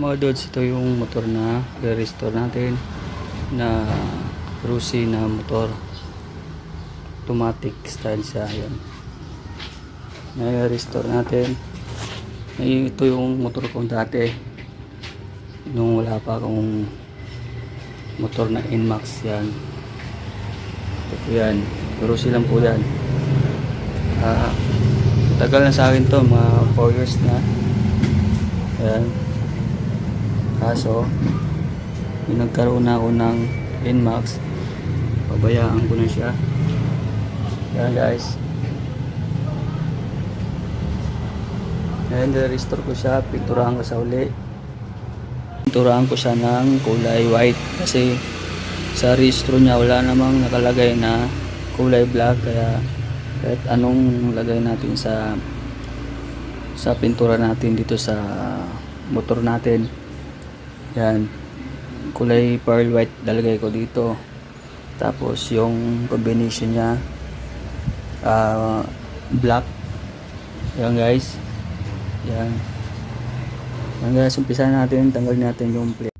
Mga dudes, ito yung motor na re-restore natin na Rusi na motor, automatic style siya. Yan, na-restore natin. Ito yung motor ko dati nung wala pa akong motor na Inmax. Yan, ito yan, Rusi lang po yan. Tagal na sa akin to, mga 4 years na. Yan, kaso yung nagkaroon na ako ng Inmax, pabayaan ko na siya. Yan guys, and restore ko siya, pinturahan ko sa uli. Pinturahan ko siya ng kulay white kasi sa restore niya wala namang nakalagay na kulay black, kaya kahit anong lagay natin sa pintura natin dito sa motor natin, yan, kulay pearl white lalagay ko dito. Tapos yung combination niya black. Yan guys, yan guys, umpisa natin, tanggalin natin yung plate.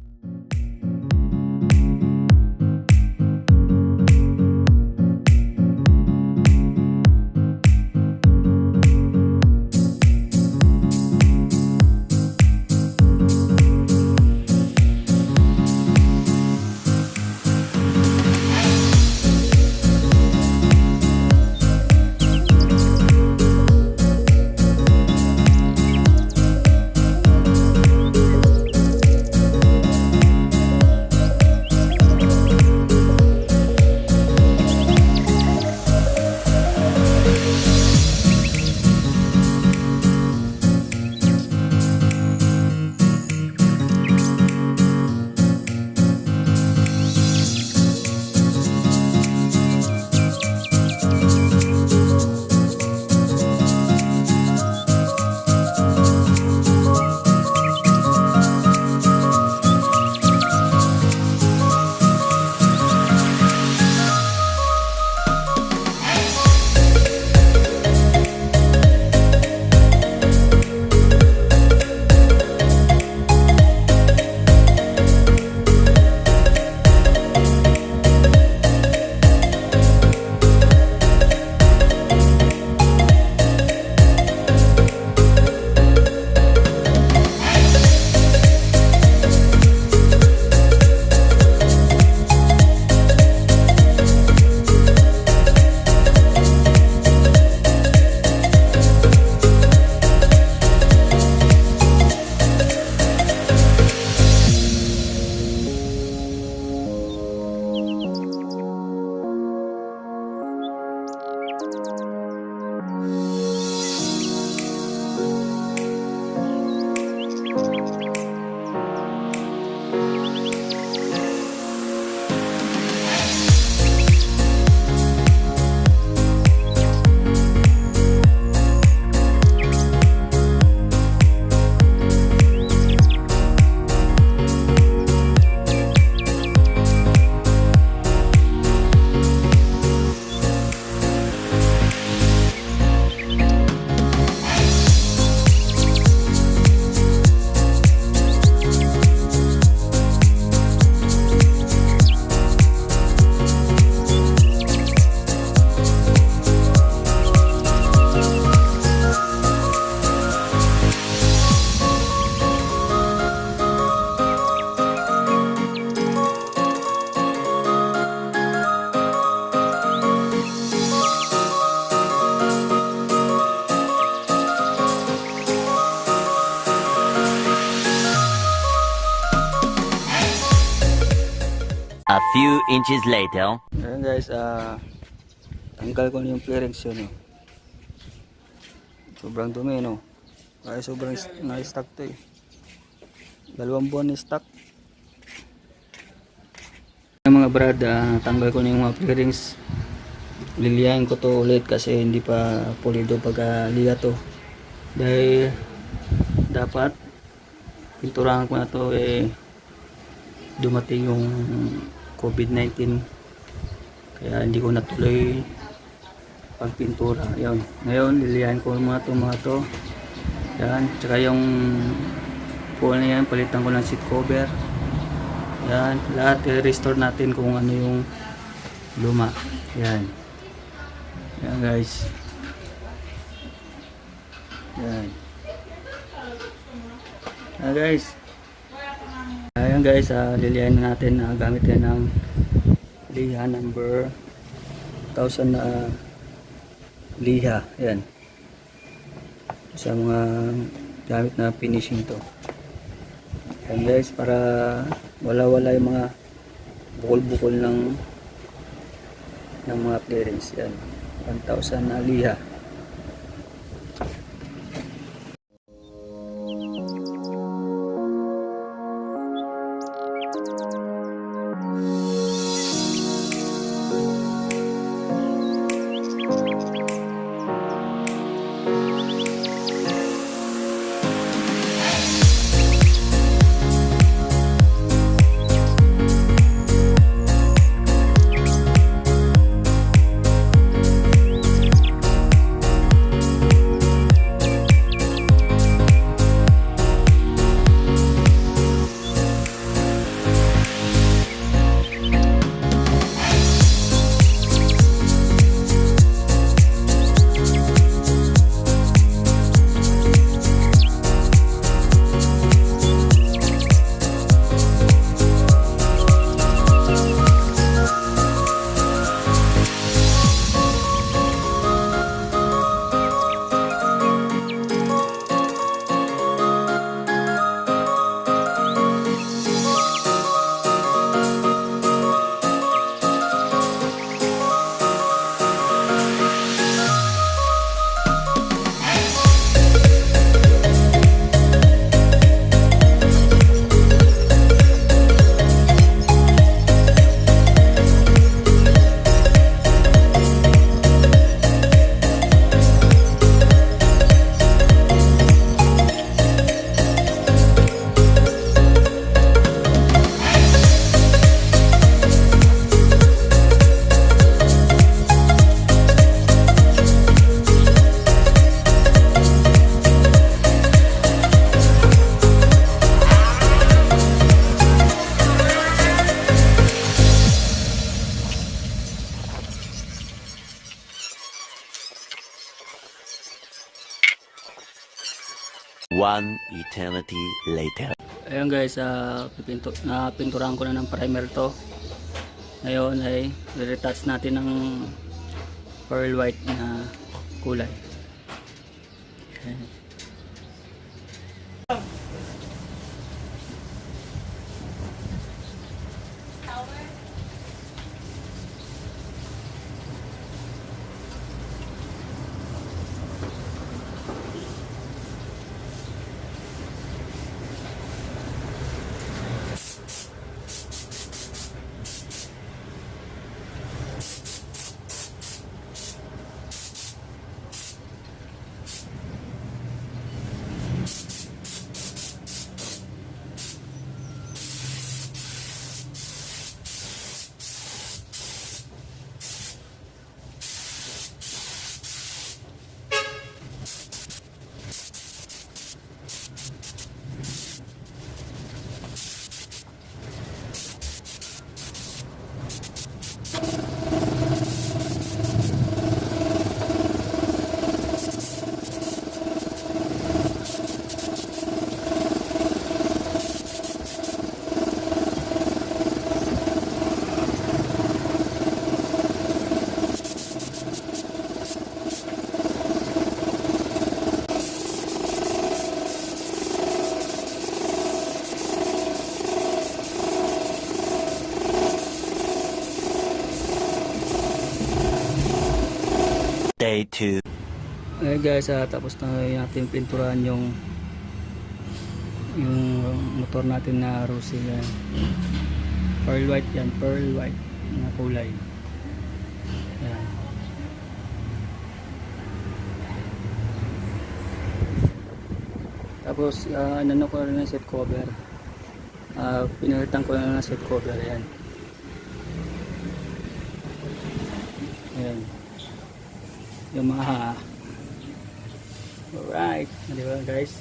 A few inches later. Ayan guys, tanggal ko na yung fairings yun. Sobrang dumi, no? Kaya sobrang na-stock to eh. 2 buwan na-stock. Mga brad, tanggal ko na yung mga fairings. Liliyahin ko to ulit kasi hindi pa pulido pagka-liya to. Dahil dapat pinturahan ko na to eh, dumating yung COVID-19, kaya hindi ko natuloy pagpintura. Ngayon lilihan ko mga to. Yan, tsaka yung po na yan, palitan ko ng seat cover. Yan, lahat i-restore natin kung ano yung luma. Yan. Yan guys. Yan. Yan guys. Ayan guys, lilihan na natin na gamit yan ng liha number 1000 na liha. Yan. Sa mga gamit na finishing to. Yan guys, para wala-wala yung mga bukol-bukol ng mga fairings. Yan. 1,000 na liha. One eternity later. Ayun guys, napinturahan ko na ng primer to. Ngayon ay retouch natin ng pearl white na kulay. Ayan. Day 2. Okay guys, tapos na natin pinturahan yung motor natin na rosy. Yan. Pearl white yan, pearl white na kulay. Yan. Tapos ano ko rin ng seat cover. Pinalitan ko na ng seat cover. Yan. Yan. Yamaha. Alright, di ba guys?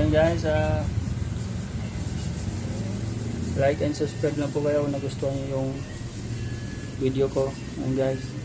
ayun guys, like and subscribe na po kayo kung nagustuhan niyo yung video ko. Ayun guys.